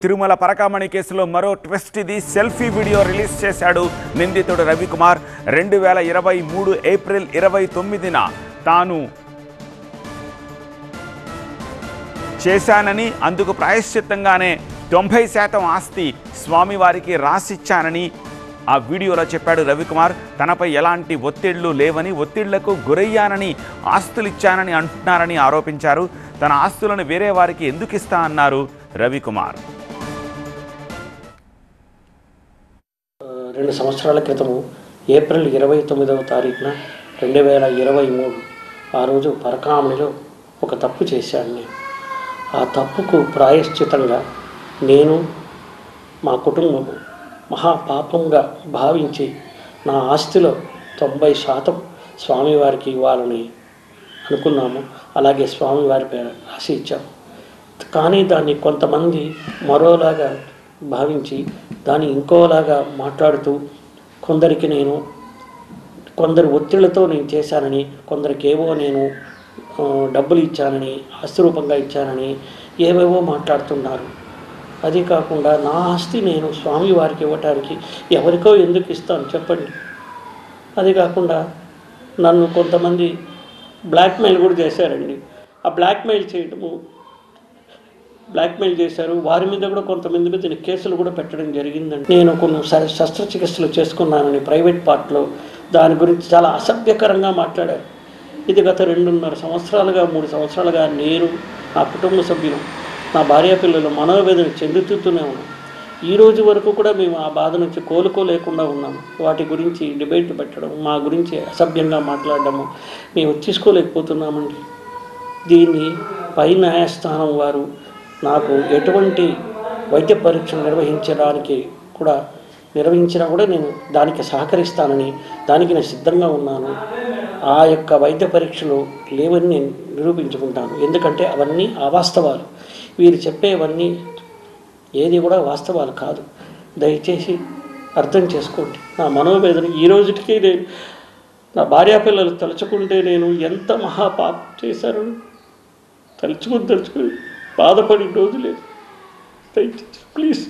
తిరుమల పరకామణి కేసులో మరో ట్విస్ట్ ఇది. సెల్ఫీ వీడియో రిలీజ్ చేశాడు నిందితుడు రవికుమార్. 2023 ఏప్రిల్ 29న తాను చేశానని, అందుకు ప్రాయశ్చిత్తంగానే 90% ఆస్తి స్వామివారికి రాసిచ్చానని ఆ వీడియోలో చెప్పాడు రవికుమార్. తనపై ఎలాంటి ఒత్తిళ్లు లేవని, ఒత్తిళ్లకు గురయ్యానని, ఆస్తులు ఇచ్చానని అంటున్నారని ఆరోపించారు. తన ఆస్తులను వేరే వారికి ఎందుకు ఇస్తా అన్నారు రవికుమార్. 2 సంవత్సరాల క్రితము ఏప్రిల్ 29వ తారీఖున 2023 ఆ రోజు పరకామణిలో ఒక తప్పు చేశాను. నేను ఆ తప్పుకు ప్రాయశ్చితంగా నేను మా కుటుంబము మహాపాపంగా భావించి నా ఆస్తిలో 90% స్వామివారికి ఇవ్వాలని అనుకున్నాము. అలాగే స్వామివారి పేరు రాసి ఇచ్చాము. కానీ దాన్ని కొంతమంది మరోలాగా భావించి దాన్ని ఇంకోలాగా మాట్లాడుతూ కొందరు ఒత్తిళ్లతో నేను చేశానని, కొందరికేవో నేను డబ్బులు ఇచ్చానని, ఆస్తి రూపంగా ఇచ్చానని ఏవేవో మాట్లాడుతున్నారు. అది కాకుండా నా ఆస్తి నేను స్వామివారికి ఇవ్వటానికి ఎవరికో ఎందుకు ఇస్తాను చెప్పండి. అది కాకుండా నన్ను కొంతమంది బ్లాక్మెయిల్ కూడా చేశారండి. ఆ బ్లాక్మెయిల్ చేశారు. వారి మీద కూడా కొంతమంది మీద కేసులు కూడా పెట్టడం జరిగిందండి. నేను కొన్ని శస్త్రచికిత్సలు చేసుకున్నానని ప్రైవేట్ పార్ట్లో దాని గురించి చాలా అసభ్యకరంగా మాట్లాడారు. ఇది గత 2.5 సంవత్సరాలుగా 3 సంవత్సరాలుగా నేను, నా కుటుంబ సభ్యులు, నా భార్య పిల్లలు మనోవేదన చెందుతూనే ఉన్నాం. ఈ రోజు వరకు కూడా మేము ఆ బాధ నుంచి కోలుకోలేకుండా ఉన్నాము. వాటి గురించి డిబేట్ పెట్టడం, మా గురించి అసభ్యంగా మాట్లాడడము మేము తీసుకోలేకపోతున్నామండి. దీన్ని పై న్యాయస్థానం వారు నాకు ఎటువంటి వైద్య పరీక్షలు నిర్వహించినా కూడా నేను దానికి సహకరిస్తానని, దానికి నేను సిద్ధంగా ఉన్నాను. ఆ యొక్క వైద్య పరీక్షలు లేవని నేను నిరూపించుకుంటాను. ఎందుకంటే అవన్నీ అవాస్తవాలు. వీరు చెప్పేవన్నీ ఏది కూడా వాస్తవాలు కాదు. దయచేసి అర్థం చేసుకోండి. నా మనోవేదన ఈ రోజుకి నేను, నా భార్యాపిల్లలు తలుచుకుంటే నేను ఎంత మహాపాపం చేశారు తలుచుకుని బాధపడి రోజు లేదు. దయచేసి ప్లీజ్